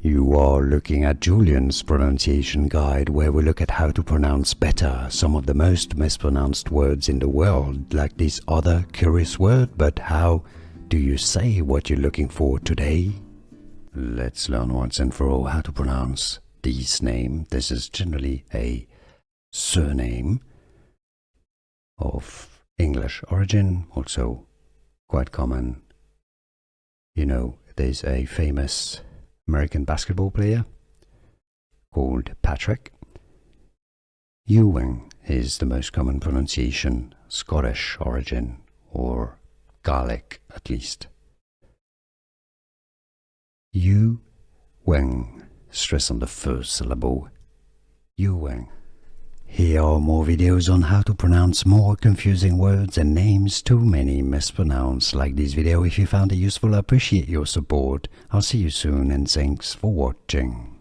You are looking at Julian's pronunciation guide, where we look at how to pronounce better some of the most mispronounced words in the world, like this other curious word. But how do you say what you're looking for today? Let's learn once and for all how to pronounce this name. This is generally a surname of English origin, also quite common. You know, there's a famous American basketball player called Patrick. Ewing is the most common pronunciation, Scottish origin, or Gaelic at least. Ewing, stress on the first syllable. Ewing. Here are more videos on how to pronounce more confusing words and names too many mispronounced. Like this video if you found it useful. I appreciate your support. I'll see you soon and thanks for watching.